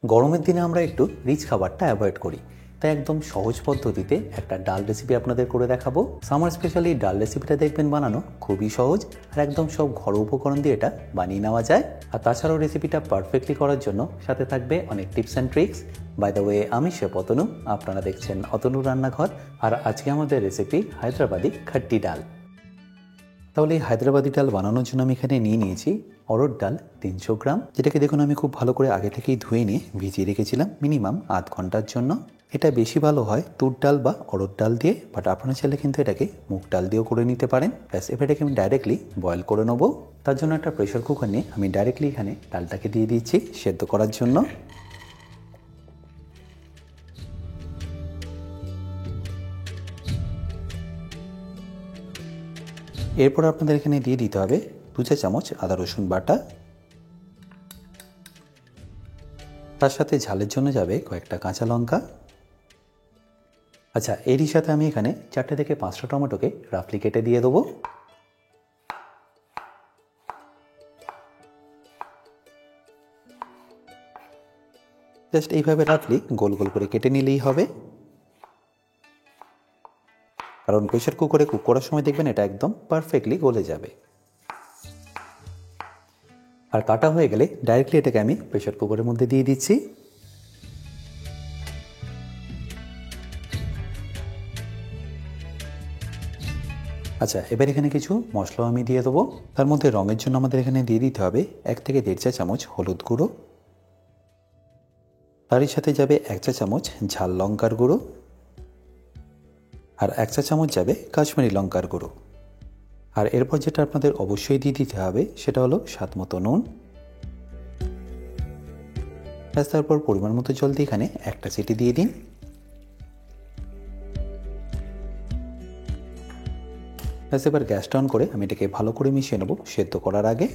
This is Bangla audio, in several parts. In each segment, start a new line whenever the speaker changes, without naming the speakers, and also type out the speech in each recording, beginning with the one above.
গরমের দিনে আমরা একটু রিচ খাবারটা অ্যাভয়েড করি, তাই একদম সহজ পদ্ধতিতে একটা ডাল রেসিপি আপনাদের করে দেখাবো। সামার স্পেশালি ডাল রেসিপিটা দেখবেন বানানো খুবই সহজ আর একদম সব ঘরোয়া উপকরণ দিয়ে এটা বানিয়ে নেওয়া যায়। আর তাছাড়াও রেসিপিটা পারফেক্টলি করার জন্য সাথে থাকবে অনেক tips and tricks. By the way, আমি শেফ অতনু, আপনারা দেখছেন অতনু রান্নাঘর। আর আজকে আমাদের রেসিপি হায়দ্রাবাদি খাট্টি ডাল। তাহলে এই হায়দ্রাবাদি ডাল বানানোর জন্য আমি এখানে নিয়ে নিয়েছি অড়হর ডাল 300 গ্রাম, যেটাকে দেখুন আমি খুব ভালো করে আগে থেকেই ধুয়ে নিয়ে ভিজিয়ে রেখেছিলাম মিনিমাম আধ ঘন্টার জন্য। এটা বেশি ভালো হয় তুর ডাল বা অড়হর ডাল দিয়ে, বাট আপনারা চাইলে কিন্তু এটাকে মুগ ডাল দিয়েও করে নিতে পারেন। ব্যাস, এবার এটাকে আমি ডাইরেক্টলি বয়েল করে নেবো। তার জন্য একটা প্রেশার কুকার নিয়ে আমি ডাইরেক্টলি এখানে ডালটাকে দিয়ে দিচ্ছি সেদ্ধ করার জন্য। এরপর আপনাদের এখানে দিয়ে দিতে হবে 2 চা চামচ আদা রসুন বাটা, তার সাথে ঝালের জন্য যাবে কয়েকটা কাঁচা লঙ্কা। আচ্ছা, এরই সাথে আমি এখানে 4 থেকে 5টা টমেটোকে রাফলি কেটে দিয়ে দেবো। জাস্ট এইভাবে রাফলি গোল গোল করে কেটে নিলেই হবে, কারণ প্রেশার কুকারে কুক করার সময় দেখবেন এটা একদম পারফেক্টলি গলে যাবে। আর কাটা হয়ে গেলে ডাইরেক্টলি এটাকে আমি প্রেশার কুকারের মধ্যে দিয়ে দিচ্ছি। আচ্ছা, এবার এখানে কিছু মশলা আমি দিয়ে দেবো। তার মধ্যে রঙের জন্য আমাদের এখানে দিয়ে দিতে হবে 1 থেকে 1.5 চা চামচ হলুদ গুঁড়ো, তারই সাথে যাবে 1 চা চামচ ঝাল লঙ্কার গুঁড়ো, আর 1 চা চামচ যাবে কাশ্মীরি লঙ্কার গুঁড়ো। আর এরপর যেটা আপনাদের অবশ্যই দিয়ে দিতে হবে সেটা হলো স্বাদ মতো নুন। তারপর পরিমাণ মতো জল দিয়ে এখানে একটা সিটি দিয়ে দিন। এবার গ্যাসটা অন করে আমি এটাকে ভালো করে মিশিয়ে নেব সেদ্ধ করার আগে।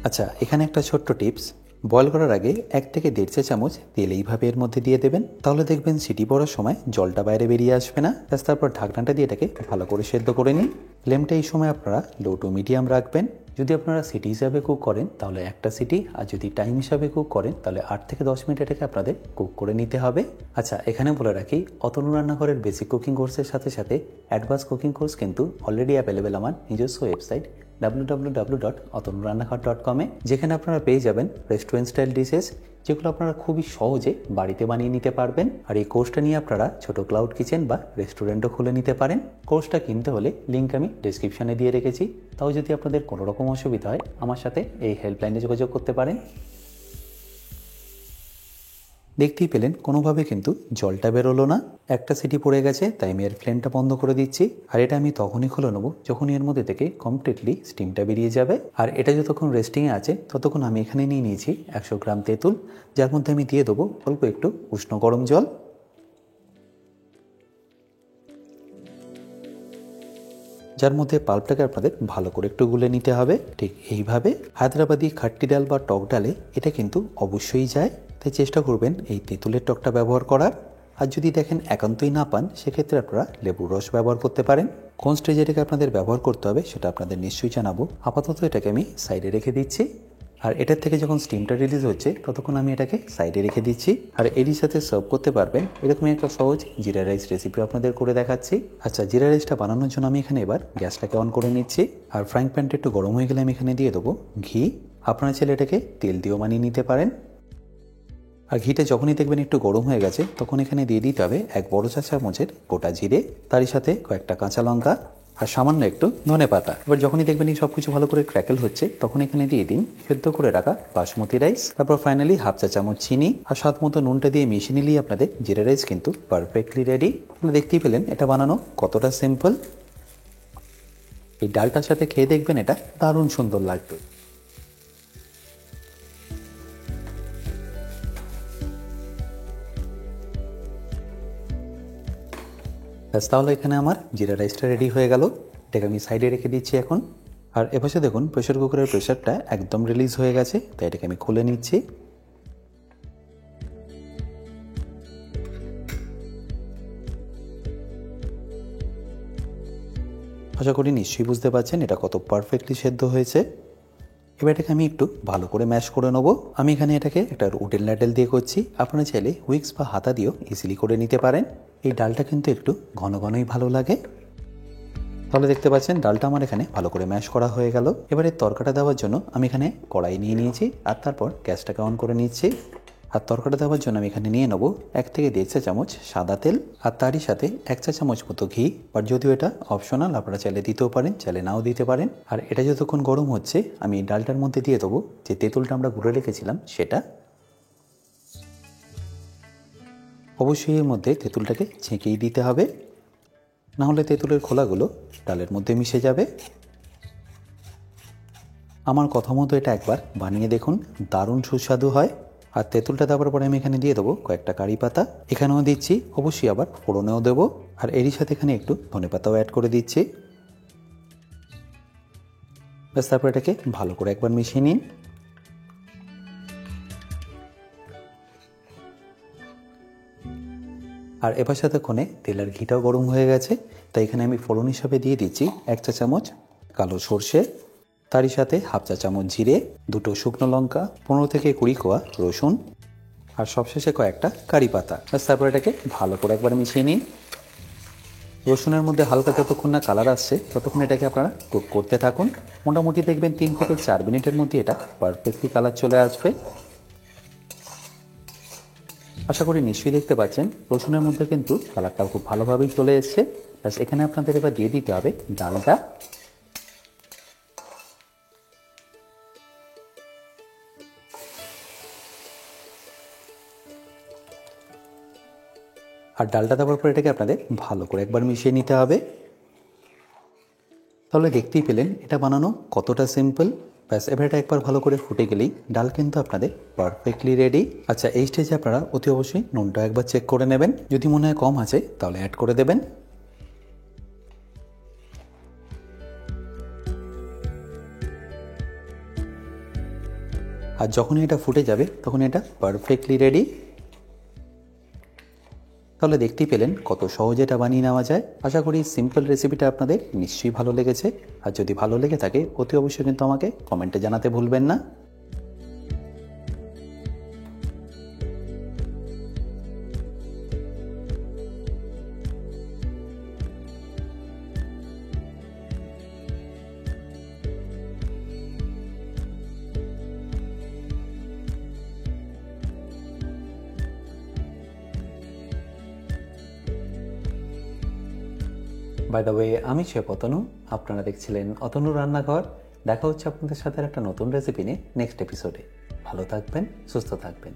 আচ্ছা, এখানে একটা ছোট্ট টিপস, বয়েল করার আগে 1 থেকে 1.5 চা চামচ তেল এইভাবে এর মধ্যে দিয়ে দেবেন, তাহলে দেখবেন সিটি পড়ার সময় জলটা বাইরে বেরিয়ে আসবে না। তারপর ঢাকনাটা দিয়ে এটাকে ভালো করে সেদ্ধ করে নিন। ফ্লেমটা এই সময় আপনারা লো টু মিডিয়াম রাখবেন। যদি আপনারা সিটি হিসাবে কুক করেন তাহলে একটা সিটি, আর যদি টাইম হিসাবে কুক করেন তাহলে 8 থেকে 10 মিনিট এটাকে আপনাদের কুক করে নিতে হবে। আচ্ছা, এখানে বলে রাখি অতনু রান্নাঘরের বেসিক কুকিং কোর্সের সাথে সাথে অ্যাডভান্স কুকিং কোর্স কিন্তু অলরেডি অ্যাভেলেবেল আমার নিজস্ব ওয়েবসাইট www.otonurannahar.com-এ, যেখানে আপনারা পেয়ে যাবেন রেস্টুরেন্ট স্টাইল ডিশেস, যেগুলো আপনারা খুবই সহজে বাড়িতে বানিয়ে নিতে পারবেন। আর এই কোর্সটা নিয়ে আপনারা ছোট ক্লাউড কিচেন বা রেস্টুরেন্টও খুলে নিতে পারেন। কোর্সটা কিনতে হলে লিঙ্ক আমি ডেসক্রিপশনে দিয়ে রেখেছি। তাও যদি আপনাদের কোনো রকম অসুবিধা হয় আমার সাথে এই হেল্পলাইনে যোগাযোগ করতে পারেন। দেখতেই পেলেন কোনোভাবে কিন্তু জলটা বেরোলো না, একটা সিটি পড়ে গেছে, তাই আমি এর ফ্লেমটা বন্ধ করে দিচ্ছি। আর এটা আমি তখনই খুলে নেবো যখনই এর মধ্যে থেকে কমপ্লিটলি স্টিমটা বেরিয়ে যাবে। আর এটা যতক্ষণ রেস্টিংয়ে আছে ততক্ষণ আমি এখানে নিয়ে নিয়েছি 100 গ্রাম তেঁতুল, যার মধ্যে আমি দিয়ে দেবো অল্প একটু উষ্ণ গরম জল। যার মধ্যে পাল্পটাকে আপনাদের ভালো করে একটু গুলে নিতে হবে। ঠিক এইভাবে হায়দ্রাবাদি খাট্টি ডাল বা টক ডালে এটা কিন্তু অবশ্যই যায়, তাই চেষ্টা করবেন এই তেঁতুলের টকটা ব্যবহার করার। আর যদি দেখেন একান্তই না পান, সেক্ষেত্রে আপনারা লেবুর রস ব্যবহার করতে পারেন। কোন স্টেজে এটাকে আপনাদের ব্যবহার করতে হবে সেটা আপনাদের নিশ্চয়ই জানাবো। আপাতত এটাকে আমি সাইডে রেখে দিচ্ছি। আর এটার থেকে যখন স্টিমটা রিলিজ হচ্ছে ততক্ষণ আমি এটাকে সাইডে রেখে দিচ্ছি। আর এরই সাথে সার্ভ করতে পারবেন এরকমই একটা সহজ জিরা রাইস রেসিপি আপনাদের করে দেখাচ্ছি। আচ্ছা, জিরা রাইসটা বানানোর জন্য আমি এখানে এবার গ্যাসটাকে অন করে নিচ্ছি। আর ফ্রাইং প্যানটা একটু গরম হয়ে গেলে আমি এখানে দিয়ে দেবো ঘি। আপনারা চাইলে এটাকে তেল দিয়েও বানিয়ে নিতে পারেন। আর ঘিটা যখনই দেখবেন একটু গরম হয়ে গেছে তখন এখানে দিয়ে দিতে হবে 1 বড় চা চামচের গোটা জিরে, তারই সাথে কয়েকটা কাঁচা লঙ্কা আর সামান্য একটু ধনেপাতা। এবার যখনই দেখবেন এই সব কিছু ভালো করে ক্র্যাকেল হচ্ছে তখন এখানে দিয়ে দিন সেদ্ধ করে রাখা বাসমতি রাইস। তারপর ফাইনালি 1/2 চা চামচ চিনি আর স্বাদ মতো নুনটা দিয়ে মিশিয়ে নিলেই আপনাদের জিরা রাইস কিন্তু পারফেক্টলি রেডি। আপনারা দেখতেই পেলেন এটা বানানো কতটা সিম্পল। এই ডালটার সাথে খেয়ে দেখবেন এটা দারুণ সুন্দর লাগবে। তাহলে এখানে আমার জিরা রাইসটা রেডি হয়ে গেল। এটাকে আমি সাইডে রেখে দিচ্ছি এখন। আর এপাশে দেখুন প্রেশার কুকারের প্রেশারটা একদম রিলিজ হয়ে গেছে, তাই এটাকে আমি খুলে নিচ্ছি। আশা করি নিশ্চয়ই বুঝতে পারছেন এটা কত পারফেক্টলি সেদ্ধ হয়েছে। এবার এটাকে আমি একটু ভালো করে ম্যাশ করে নেবো। আমি এখানে এটাকে একটা উডেন ল্যাডেল দিয়ে করছি, আপনারা চাইলে হুইক্স বা হাতা দিয়েও ইজিলি করে নিতে পারেন। এই ডালটা কিন্তু একটু ঘন ঘনই ভালো লাগে। তাহলে দেখতে পাচ্ছেন ডালটা আমার এখানে ভালো করে ম্যাশ করা হয়ে গেল। এবারে তরকাটা দেওয়ার জন্য আমি এখানে কড়াই নিয়ে নিয়েছি আর তারপর গ্যাসটাকে অন করে নিচ্ছি। আর তরকাটা দেওয়ার জন্য আমি এখানে নিয়ে নেবো 1 থেকে 1.5 চা চামচ সাদা তেল আর তারই সাথে 1 চা চামচ মতো ঘি। বাট যদিও এটা অপশনাল, আপনারা চাইলে দিতেও পারেন, চাইলে নাও দিতে পারেন। আর এটা যতক্ষণ গরম হচ্ছে আমি ডালটার মধ্যে দিয়ে দেবো যে তেঁতুলটা আমরা গুঁড়ে রেখেছিলাম সেটা। অবশ্যই এর মধ্যে তেঁতুলটাকে ছেঁকেই দিতে হবে, নাহলে তেঁতুলের খোলাগুলো ডালের মধ্যে মিশে যাবে। আমার কথা মতো এটা একবার বানিয়ে দেখুন, দারুণ সুস্বাদু হয়। আর তেঁতুলটা দেওয়ার পরে আমি এখানে দিয়ে দেবো কয়েকটা কারি পাতা, এখানেও দিচ্ছি, অবশ্যই আবার ফোড়নেও দেবো। আর এরই সাথে এখানে একটু ধনেপাতাও অ্যাড করে দিচ্ছি। ব্যাস, তারপর এটাকে ভালো করে একবার মিশিয়ে নিন। আর এবার সাথেক্ষণে তেল আর ঘিটাও গরম হয়ে গেছে, তাই এখানে আমি ফোড়ন হিসাবে দিয়ে দিচ্ছি 1 চা চামচ কালো সর্ষে, তারই সাথে 1/2 চা চামচ জিরে, 2টো শুকনো লঙ্কা, 15 থেকে 20 কোয়া রসুন আর সবশেষে কয়েকটা কারি পাতা। ব্যাস, তারপর এটাকে ভালো করে একবার মিশিয়ে নিন। রসুনের মধ্যে হালকা যতক্ষণ না কালার আসছে ততক্ষণ এটাকে আপনারা কুক করতে থাকুন। মোটামুটি দেখবেন 3 থেকে 4 মিনিটের মধ্যে এটা পারফেক্টলি কালার চলে আসবে। আশা করি নিশ্চয়ই দেখতে পাচ্ছেন রসুনের মধ্যে কিন্তু কালারটা খুব ভালোভাবেই চলে এসছে। ব্যাস, এখানে আপনাদের এবার দিয়ে দিতে হবে ডালটা। আর ডালটা দেওয়ার পর এটাকে আপনাদের ভালো করে একবার মিশিয়ে নিতে হবে। তাহলে দেখতেই পেলেন এটা বানানো কতটা সিম্পল। ব্যাস, এবার এটা একবার ভালো করে ফুটে গেলেই ডাল কিন্তু আপনাদের পারফেক্টলি রেডি। আচ্ছা, এই স্টেজে আপনারা অতি অবশ্যই নুনটা একবার চেক করে নেবেন, যদি মনে হয় কম আছে তাহলে অ্যাড করে দেবেন। আর যখনই এটা ফুটে যাবে তখন এটা পারফেক্টলি রেডি। তাহলে দেখতেই পেলেন কত সহজে এটা বানিয়ে নেওয়া যায়। আশা করি সিম্পল রেসিপিটা আপনাদের নিশ্চয়ই ভালো লেগেছে। আর যদি ভালো লেগে থাকে অতি অবশ্যই কিন্তু আমাকে কমেন্টে জানাতে ভুলবেন না। বাই দ্য ওয়ে, আমি শেফ অতনু, আপনারা দেখছিলেন অতনু রান্নাঘর। দেখা হচ্ছে আপনাদের সাথে একটা নতুন রেসিপি নিয়ে নেক্সট এপিসোডে। ভালো থাকবেন, সুস্থ থাকবেন।